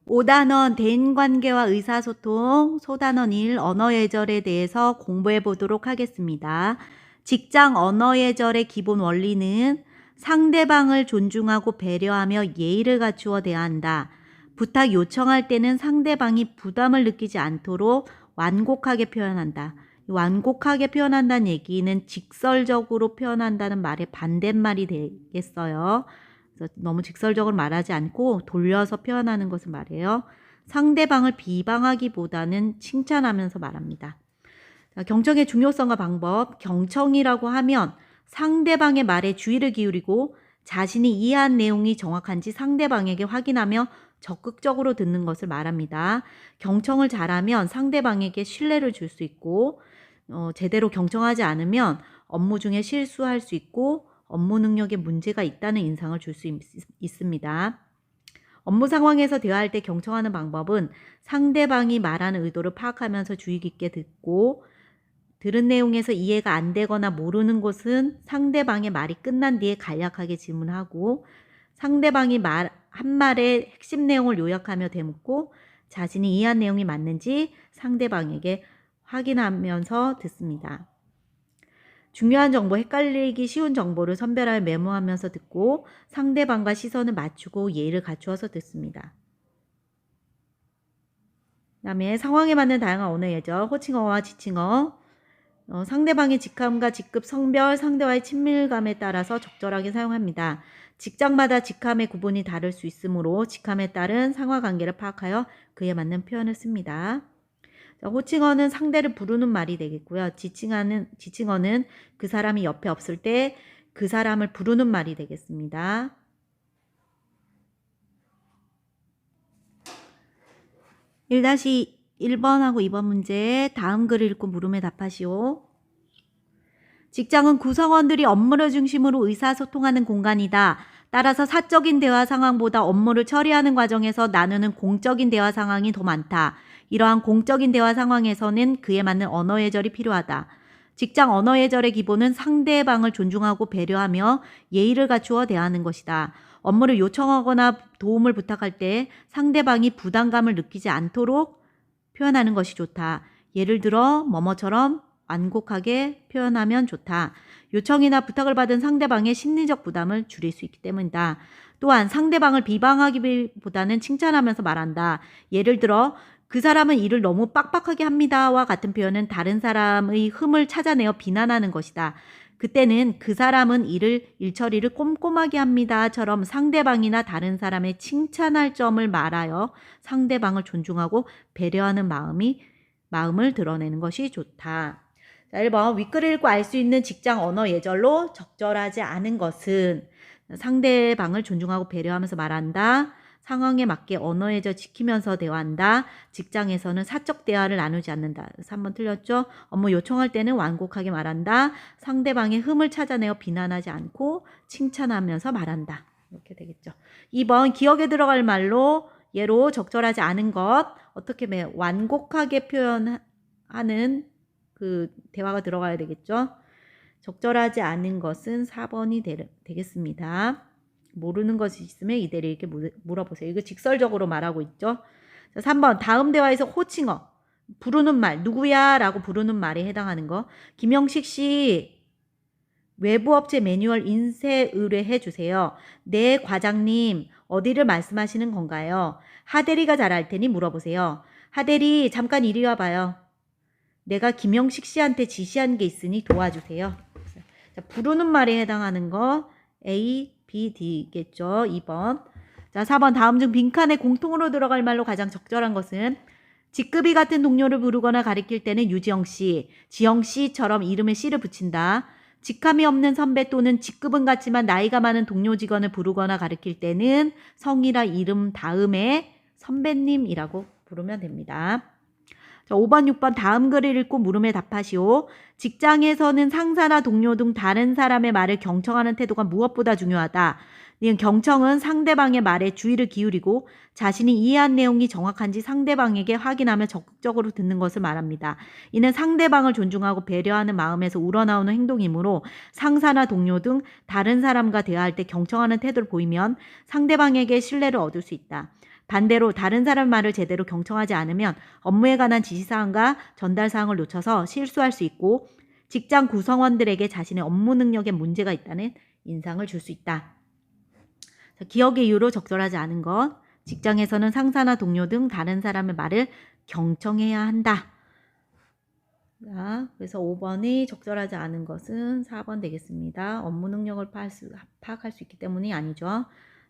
5단원 대인관계와 의사소통, 소단원 1 언어예절에 대해서 공부해 보도록 하겠습니다. 직장 언어예절의 기본 원리는 상대방을 존중하고 배려하며 예의를 갖추어 대한다. 부탁 요청할 때는 상대방이 부담을 느끼지 않도록 완곡하게 표현한다. 완곡하게 표현한다는 얘기는 직설적으로 표현한다는 말의 반대말이 되겠어요. 그래서 너무 직설적으로 말하지 않고 돌려서 표현하는 것을 말해요. 상대방을 비방하기보다는 칭찬하면서 말합니다. 자, 경청의 중요성과 방법. 경청이라고 하면 상대방의 말에 주의를 기울이고 자신이 이해한 내용이 정확한지 상대방에게 확인하며 적극적으로 듣는 것을 말합니다. 경청을 잘하면 상대방에게 신뢰를 줄 수 있고 제대로 경청하지 않으면 업무 중에 실수할 수 있고 업무 능력에 문제가 있다는 인상을 줄 수 있습니다. 업무 상황에서 대화할 때 경청하는 방법은 상대방이 말하는 의도를 파악하면서 주의 깊게 듣고 들은 내용에서 이해가 안 되거나 모르는 것은 상대방의 말이 끝난 뒤에 간략하게 질문하고 상대방이 한 말의 핵심 내용을 요약하며 되묻고 자신이 이해한 내용이 맞는지 상대방에게 확인하면서 듣습니다. 중요한 정보, 헷갈리기 쉬운 정보를 선별하여 메모하면서 듣고 상대방과 시선을 맞추고 예의를 갖추어서 듣습니다. 그 다음에 상황에 맞는 다양한 언어 예절, 호칭어와 지칭어, 상대방의 직함과 직급, 성별, 상대와의 친밀감에 따라서 적절하게 사용합니다. 직장마다 직함의 구분이 다를 수 있으므로 직함에 따른 상하관계를 파악하여 그에 맞는 표현을 씁니다. 호칭어는 상대를 부르는 말이 되겠고요. 지칭어는 그 사람이 옆에 없을 때 그 사람을 부르는 말이 되겠습니다. (1-1번하고 2번) 문제 다음 글을 읽고 물음에 답하시오. 직장은 구성원들이 업무를 중심으로 의사소통하는 공간이다. 따라서 사적인 대화 상황보다 업무를 처리하는 과정에서 나누는 공적인 대화 상황이 더 많다. 이러한 공적인 대화 상황에서는 그에 맞는 언어 예절이 필요하다. 직장 언어 예절의 기본은 상대방을 존중하고 배려하며 예의를 갖추어 대하는 것이다. 업무를 요청하거나 도움을 부탁할 때 상대방이 부담감을 느끼지 않도록 표현하는 것이 좋다. 예를 들어 뭐뭐처럼 완곡하게 표현하면 좋다. 요청이나 부탁을 받은 상대방의 심리적 부담을 줄일 수 있기 때문이다. 또한 상대방을 비방하기보다는 칭찬하면서 말한다. 예를 들어 그 사람은 일을 너무 빡빡하게 합니다와 같은 표현은 다른 사람의 흠을 찾아내어 비난하는 것이다. 그때는 그 사람은 일 처리를 꼼꼼하게 합니다처럼 상대방이나 다른 사람의 칭찬할 점을 말하여 상대방을 존중하고 배려하는 마음을 드러내는 것이 좋다. 자, 1번 윗글을 읽고 알 수 있는 직장 언어 예절로 적절하지 않은 것은 상대방을 존중하고 배려하면서 말한다. 상황에 맞게 언어 예절 지키면서 대화한다. 직장에서는 사적 대화를 나누지 않는다. 3번 틀렸죠? 업무 요청할 때는 완곡하게 말한다. 상대방의 흠을 찾아내어 비난하지 않고 칭찬하면서 말한다. 이렇게 되겠죠. 2번 기억에 들어갈 말로 예로 적절하지 않은 것 어떻게 완곡하게 표현하는 그 대화가 들어가야 되겠죠. 적절하지 않은 것은 4번이 되겠습니다. 모르는 것이 있으면 이대로 이렇게 물어보세요. 이거 직설적으로 말하고 있죠. 자, 3번 다음 대화에서 호칭어 부르는 말 누구야 라고 부르는 말에 해당하는 거. 김영식 씨 외부업체 매뉴얼 인쇄 의뢰해 주세요. 네 과장님 어디를 말씀하시는 건가요? 하대리가 잘할 테니 물어보세요. 하대리 잠깐 이리 와봐요. 내가 김영식 씨한테 지시한 게 있으니 도와주세요. 자, 부르는 말에 해당하는 거 A, B, D겠죠. 2번. 자, 4번 다음 중 빈칸에 공통으로 들어갈 말로 가장 적절한 것은 직급이 같은 동료를 부르거나 가리킬 때는 유지영 씨, 지영 씨처럼 이름에 씨를 붙인다. 직함이 없는 선배 또는 직급은 같지만 나이가 많은 동료 직원을 부르거나 가리킬 때는 성이라 이름 다음에 선배님이라고 부르면 됩니다. 자, 5번, 6번 다음 글을 읽고 물음에 답하시오. 직장에서는 상사나 동료 등 다른 사람의 말을 경청하는 태도가 무엇보다 중요하다. 이은 경청은 상대방의 말에 주의를 기울이고 자신이 이해한 내용이 정확한지 상대방에게 확인하며 적극적으로 듣는 것을 말합니다. 이는 상대방을 존중하고 배려하는 마음에서 우러나오는 행동이므로 상사나 동료 등 다른 사람과 대화할 때 경청하는 태도를 보이면 상대방에게 신뢰를 얻을 수 있다. 반대로 다른 사람 말을 제대로 경청하지 않으면 업무에 관한 지시사항과 전달사항을 놓쳐서 실수할 수 있고 직장 구성원들에게 자신의 업무 능력에 문제가 있다는 인상을 줄 수 있다. 기억의 이유로 적절하지 않은 것. 직장에서는 상사나 동료 등 다른 사람의 말을 경청해야 한다. 자, 그래서 5번이 적절하지 않은 것은 4번 되겠습니다. 업무 능력을 파악할 수 있기 때문이 아니죠.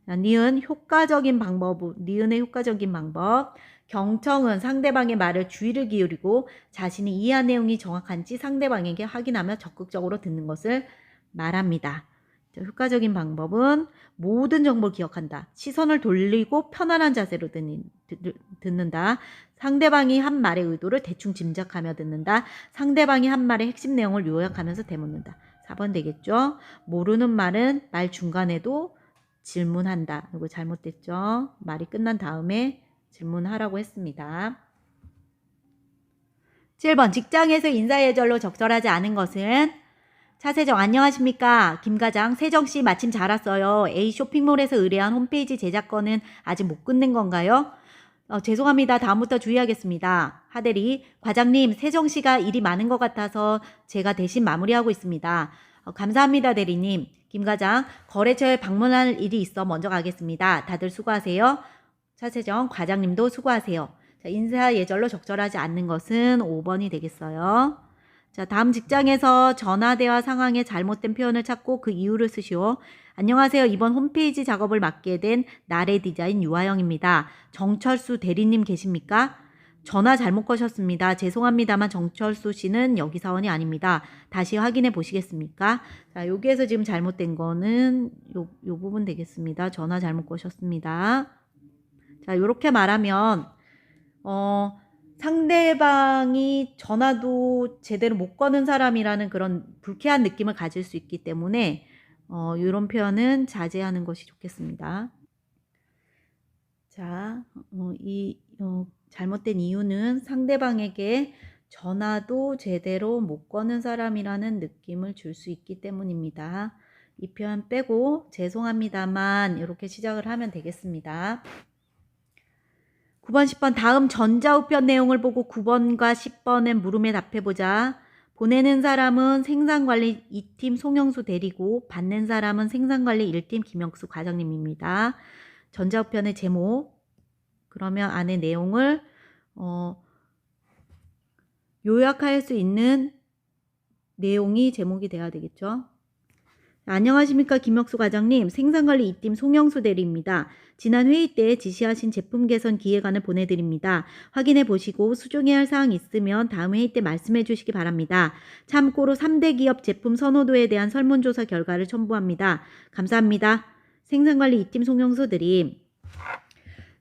자, 니은의 효과적인 방법. 경청은 상대방의 말을 주의를 기울이고 자신이 이해한 내용이 정확한지 상대방에게 확인하며 적극적으로 듣는 것을 말합니다. 자, 효과적인 방법은 모든 정보를 기억한다. 시선을 돌리고 편안한 자세로 듣는다. 상대방이 한 말의 의도를 대충 짐작하며 듣는다. 상대방이 한 말의 핵심 내용을 요약하면서 되묻는다. 4번 되겠죠. 모르는 말은 말 중간에도 질문한다. 이거 잘못됐죠. 말이 끝난 다음에 질문하라고 했습니다. 7번 직장에서 인사예절로 적절하지 않은 것은 차세정 안녕하십니까. 김과장 세정씨 마침 잘 왔어요. A 쇼핑몰에서 의뢰한 홈페이지 제작건은 아직 못 끝낸 건가요? 죄송합니다. 다음부터 주의하겠습니다. 하대리 과장님 세정씨가 일이 많은 것 같아서 제가 대신 마무리하고 있습니다. 감사합니다 대리님. 김과장 거래처에 방문할 일이 있어 먼저 가겠습니다. 다들 수고하세요. 차세정 과장님도 수고하세요. 자, 인사 예절로 적절하지 않는 것은 5번이 되겠어요. 자, 다음 직장에서 전화대화 상황에 잘못된 표현을 찾고 그 이유를 쓰시오. 안녕하세요. 이번 홈페이지 작업을 맡게 된 나래 디자인 유아영입니다. 정철수 대리님 계십니까? 전화 잘못 거셨습니다. 죄송합니다만 정철수 씨는 여기 사원이 아닙니다. 다시 확인해 보시겠습니까? 자, 여기에서 지금 잘못된 거는 요 부분 되겠습니다. 전화 잘못 거셨습니다. 자, 요렇게 말하면 상대방이 전화도 제대로 못 거는 사람이라는 그런 불쾌한 느낌을 가질 수 있기 때문에 이런 표현은 자제하는 것이 좋겠습니다. 자, 잘못된 이유는 상대방에게 전화도 제대로 못 거는 사람이라는 느낌을 줄 수 있기 때문입니다. 이 표현 빼고 죄송합니다만 이렇게 시작을 하면 되겠습니다. 9번, 10번 다음 전자우편 내용을 보고 9번과 10번의 물음에 답해보자. 보내는 사람은 생산관리 2팀 송영수 대리고 받는 사람은 생산관리 1팀 김영수 과장님입니다. 전자우편의 제목 그러면 안에 내용을 요약할 수 있는 내용이 제목이 돼야 되겠죠. 안녕하십니까 김혁수 과장님. 생산관리 2팀 송영수 대리입니다. 지난 회의 때 지시하신 제품 개선 기획안을 보내드립니다. 확인해 보시고 수정해야 할 사항 있으면 다음 회의 때 말씀해 주시기 바랍니다. 참고로 3대 기업 제품 선호도에 대한 설문조사 결과를 첨부합니다. 감사합니다. 생산관리 2팀 송영수 대리.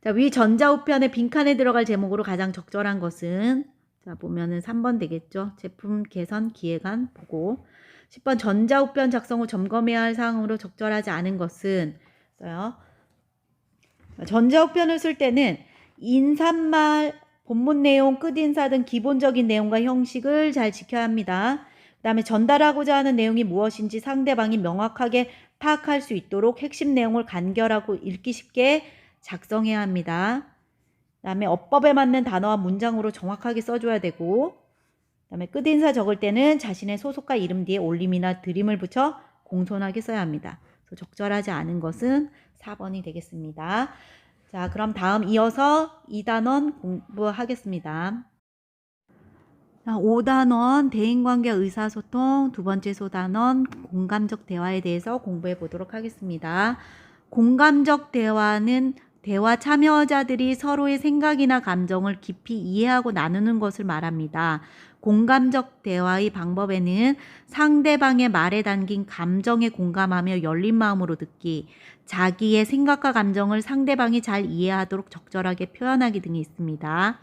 자, 위 전자우편의 빈칸에 들어갈 제목으로 가장 적절한 것은 자 보면은 3번 되겠죠. 제품 개선 기획안 보고 10번 전자우편 작성 후 점검해야 할 사항으로 적절하지 않은 것은 써요. 전자우편을 쓸 때는 인사말, 본문 내용, 끝인사 등 기본적인 내용과 형식을 잘 지켜야 합니다. 그 다음에 전달하고자 하는 내용이 무엇인지 상대방이 명확하게 파악할 수 있도록 핵심 내용을 간결하고 읽기 쉽게 작성해야 합니다. 그 다음에 어법에 맞는 단어와 문장으로 정확하게 써줘야 되고 그 다음에 끝인사 적을 때는 자신의 소속과 이름 뒤에 올림이나 드림을 붙여 공손하게 써야 합니다. 그래서 적절하지 않은 것은 4번이 되겠습니다. 자, 그럼 다음 이어서 2단원 공부하겠습니다. 자, 5단원 대인관계 의사소통 두 번째 소단원 공감적 대화에 대해서 공부해 보도록 하겠습니다. 공감적 대화는 대화 참여자들이 서로의 생각이나 감정을 깊이 이해하고 나누는 것을 말합니다. 공감적 대화의 방법에는 상대방의 말에 담긴 감정에 공감하며 열린 마음으로 듣기, 자기의 생각과 감정을 상대방이 잘 이해하도록 적절하게 표현하기 등이 있습니다.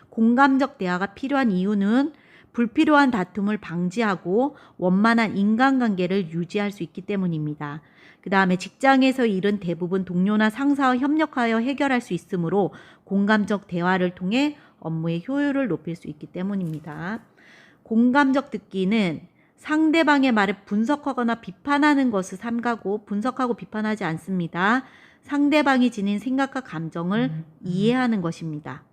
공감적 대화가 필요한 이유는 불필요한 다툼을 방지하고 원만한 인간관계를 유지할 수 있기 때문입니다. 그 다음에 직장에서 일은 대부분 동료나 상사와 협력하여 해결할 수 있으므로 공감적 대화를 통해 업무의 효율을 높일 수 있기 때문입니다. 공감적 듣기는 상대방의 말을 분석하거나 비판하는 것을 삼가고 분석하고 비판하지 않습니다. 상대방이 지닌 생각과 감정을 이해하는 것입니다.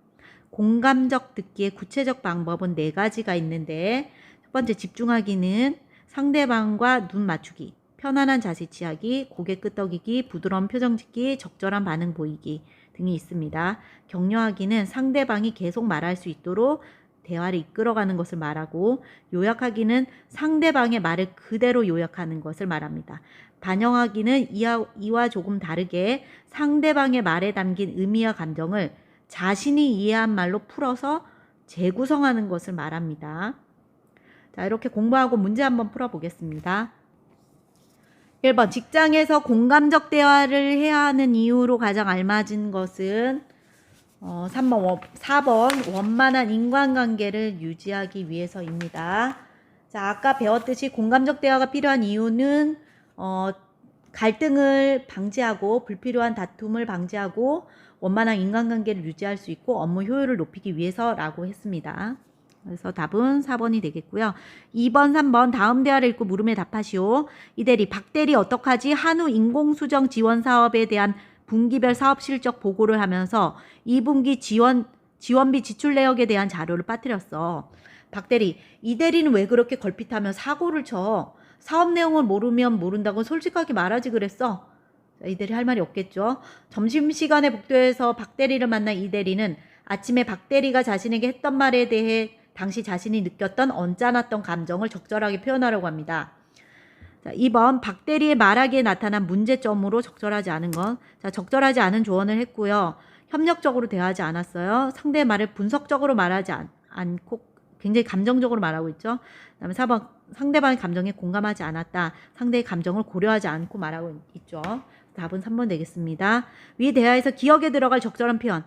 공감적 듣기의 구체적 방법은 4가지가 있는데, 첫 번째 집중하기는 상대방과 눈 맞추기, 편안한 자세 취하기, 고개 끄덕이기, 부드러운 표정 짓기, 적절한 반응 보이기 등이 있습니다. 격려하기는 상대방이 계속 말할 수 있도록 대화를 이끌어가는 것을 말하고, 요약하기는 상대방의 말을 그대로 요약하는 것을 말합니다. 반영하기는 이와 조금 다르게 상대방의 말에 담긴 의미와 감정을 자신이 이해한 말로 풀어서 재구성하는 것을 말합니다. 자, 이렇게 공부하고 문제 한번 풀어보겠습니다. 1번, 직장에서 공감적 대화를 해야 하는 이유로 가장 알맞은 것은 4번, 원만한 인간관계를 유지하기 위해서입니다. 자, 아까 배웠듯이 공감적 대화가 필요한 이유는 갈등을 방지하고 불필요한 다툼을 방지하고 원만한 인간관계를 유지할 수 있고 업무 효율을 높이기 위해서라고 했습니다. 그래서 답은 4번이 되겠고요. 2번, 3번 다음 대화를 읽고 물음에 답하시오. 이대리, 박대리 어떡하지? 한우 인공수정 지원 사업에 대한 분기별 사업 실적 보고를 하면서 2분기 지원비 지출 내역에 대한 자료를 빠뜨렸어. 박대리, 이대리는 왜 그렇게 걸핏하면 사고를 쳐? 사업 내용을 모르면 모른다고 솔직하게 말하지 그랬어. 이대리 할 말이 없겠죠. 점심시간에 복도에서 박대리를 만난 이대리는 아침에 박대리가 자신에게 했던 말에 대해 당시 자신이 느꼈던 언짢았던 감정을 적절하게 표현하려고 합니다. 자, 2번, 박대리의 말하기에 나타난 문제점으로 적절하지 않은 것. 자, 적절하지 않은 조언을 했고요. 협력적으로 대화하지 않았어요. 상대의 말을 분석적으로 말하지 않고 굉장히 감정적으로 말하고 있죠. 그다음에 4번, 상대방의 감정에 공감하지 않았다. 상대의 감정을 고려하지 않고 말하고 있죠. 답은 3번 되겠습니다. 위 대화에서 기억에 들어갈 적절한 표현.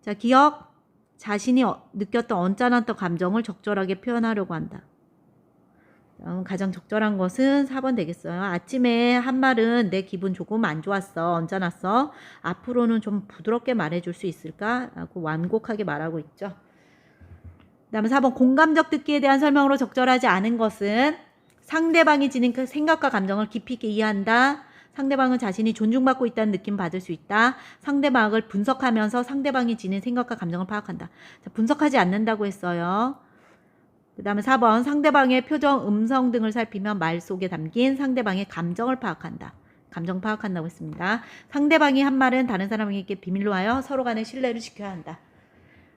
자, 기억, 자신이 느꼈던 언짢았던 감정을 적절하게 표현하려고 한다. 가장 적절한 것은 4번 되겠어요. 아침에 한 말은 내 기분 조금 안 좋았어. 언짢았어. 앞으로는 좀 부드럽게 말해줄 수 있을까? 라고 완곡하게 말하고 있죠. 그 다음에 4번, 공감적 듣기에 대한 설명으로 적절하지 않은 것은 상대방이 지닌 그 생각과 감정을 깊이 있게 이해한다. 상대방은 자신이 존중받고 있다는 느낌 받을 수 있다. 상대방을 분석하면서 상대방이 지닌 생각과 감정을 파악한다. 자, 분석하지 않는다고 했어요. 그 다음에 4번, 상대방의 표정, 음성 등을 살피며 말 속에 담긴 상대방의 감정을 파악한다. 감정 파악한다고 했습니다. 상대방이 한 말은 다른 사람에게 비밀로 하여 서로 간의 신뢰를 지켜야 한다.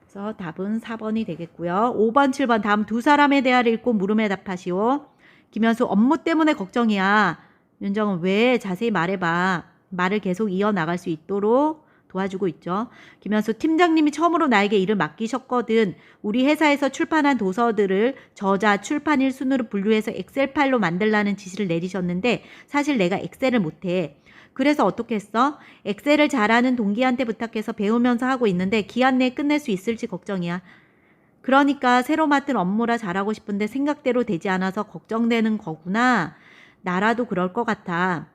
그래서 답은 4번이 되겠고요. 5번, 7번 다음 두 사람의 대화를 읽고 물음에 답하시오. 김현수, 업무 때문에 걱정이야. 윤정은, 왜? 자세히 말해봐. 말을 계속 이어나갈 수 있도록 도와주고 있죠. 김현수, 팀장님이 처음으로 나에게 일을 맡기셨거든. 우리 회사에서 출판한 도서들을 저자, 출판일 순으로 분류해서 엑셀 파일로 만들라는 지시를 내리셨는데 사실 내가 엑셀을 못해. 그래서 어떻게 했어? 엑셀을 잘하는 동기한테 부탁해서 배우면서 하고 있는데 기한 내에 끝낼 수 있을지 걱정이야. 그러니까 새로 맡은 업무라 잘하고 싶은데 생각대로 되지 않아서 걱정되는 거구나. 나라도 그럴 것 같아.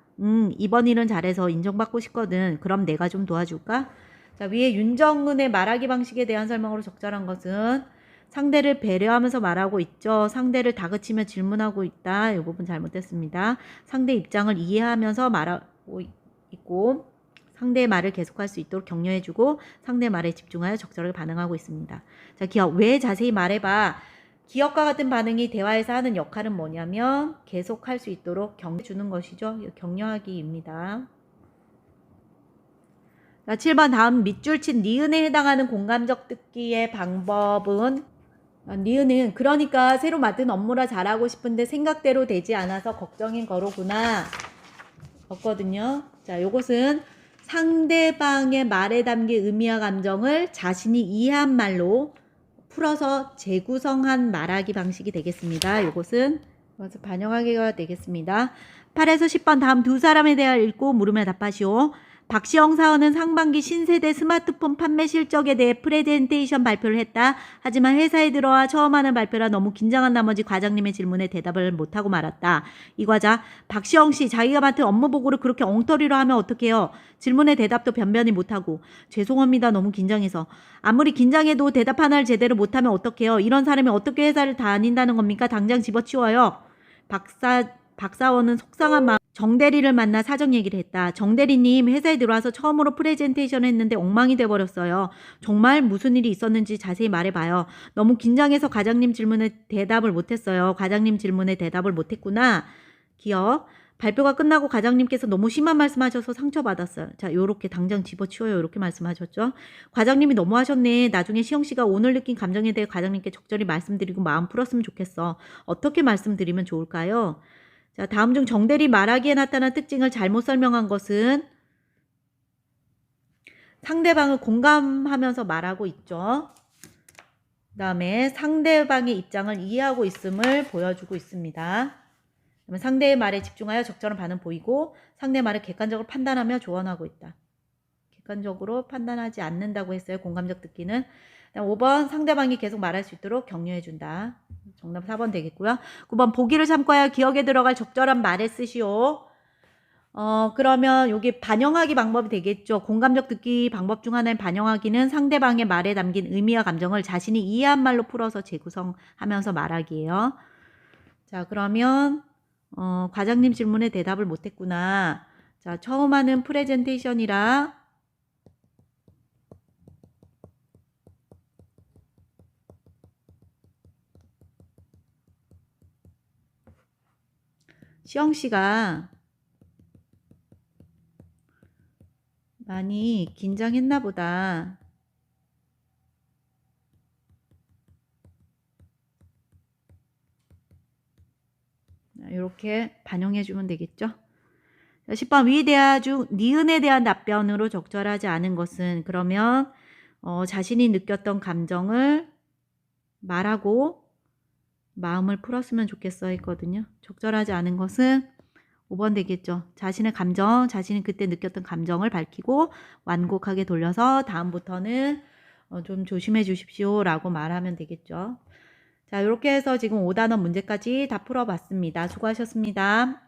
이번 일은 잘해서 인정받고 싶거든. 그럼 내가 좀 도와줄까? 자, 위에 윤정은의 말하기 방식에 대한 설명으로 적절한 것은 상대를 배려하면서 말하고 있죠. 상대를 다그치며 질문하고 있다. 이 부분 잘못됐습니다. 상대 입장을 이해하면서 말하고 있고 상대의 말을 계속할 수 있도록 격려해주고 상대의 말에 집중하여 적절하게 반응하고 있습니다. 자, 기억, 왜? 자세히 말해봐. 기억과 같은 반응이 대화에서 하는 역할은 뭐냐면 계속할 수 있도록 격려해 주는 것이죠. 격려하기입니다. 자, 7번 다음 밑줄 친 니은에 해당하는 공감적 듣기의 방법은 니은은 그러니까 새로 맡은 업무라 잘하고 싶은데 생각대로 되지 않아서 걱정인 거로구나. 없거든요. 자, 요것은 상대방의 말에 담긴 의미와 감정을 자신이 이해한 말로 풀어서 재구성한 말하기 방식이 되겠습니다. 요것은 반영하기가 되겠습니다. 8에서 10번 다음 두 사람에 대하여 읽고 물음에 답하시오. 박시영 사원은 상반기 신세대 스마트폰 판매 실적에 대해 프레젠테이션 발표를 했다. 하지만 회사에 들어와 처음 하는 발표라 너무 긴장한 나머지 과장님의 질문에 대답을 못하고 말았다. 이 과자, 박시영 씨, 자기가 맡은 업무 보고를 그렇게 엉터리로 하면 어떡해요? 질문에 대답도 변변히 못하고. 죄송합니다. 너무 긴장해서. 아무리 긴장해도 대답 하나를 제대로 못하면 어떡해요? 이런 사람이 어떻게 회사를 다닌다는 겁니까? 당장 집어치워요. 박사원은 속상한 마음. 정대리를 만나 사정 얘기를 했다. 정대리님 회사에 들어와서 처음으로 프레젠테이션 했는데 엉망이 돼버렸어요. 정말 무슨 일이 있었는지 자세히 말해봐요. 너무 긴장해서 과장님 질문에 대답을 못했어요. 과장님 질문에 대답을 못했구나. 기억. 발표가 끝나고 과장님께서 너무 심한 말씀하셔서 상처받았어요. 자, 요렇게 당장 집어치워요. 요렇게 말씀하셨죠. 과장님이 너무하셨네. 나중에 시영씨가 오늘 느낀 감정에 대해 과장님께 적절히 말씀드리고 마음 풀었으면 좋겠어. 어떻게 말씀드리면 좋을까요? 자, 다음 중 정대리 말하기에 나타난 특징을 잘못 설명한 것은 상대방을 공감하면서 말하고 있죠. 그 다음에 상대방의 입장을 이해하고 있음을 보여주고 있습니다. 상대의 말에 집중하여 적절한 반응 보이고 상대의 말을 객관적으로 판단하며 조언하고 있다. 객관적으로 판단하지 않는다고 했어요. 공감적 듣기는. 5번 상대방이 계속 말할 수 있도록 격려해준다. 정답 4번 되겠고요. 9번 보기를 참고하여 기억에 들어갈 적절한 말에 쓰시오. 그러면 여기 반영하기 방법이 되겠죠. 공감적 듣기 방법 중 하나인 반영하기는 상대방의 말에 담긴 의미와 감정을 자신이 이해한 말로 풀어서 재구성하면서 말하기예요. 자, 그러면 과장님 질문에 대답을 못했구나. 자, 처음 하는 프레젠테이션이라 시영씨가 많이 긴장했나 보다. 이렇게 반영해주면 되겠죠. 10번 위 대화 중 니은에 대한 답변으로 적절하지 않은 것은 그러면 자신이 느꼈던 감정을 말하고 마음을 풀었으면 좋겠어 했거든요. 적절하지 않은 것은 5번 되겠죠. 자신의 감정, 자신이 그때 느꼈던 감정을 밝히고 완곡하게 돌려서 다음부터는 좀 조심해 주십시오 라고 말하면 되겠죠. 자, 이렇게 해서 지금 5단원 문제까지 다 풀어봤습니다. 수고하셨습니다.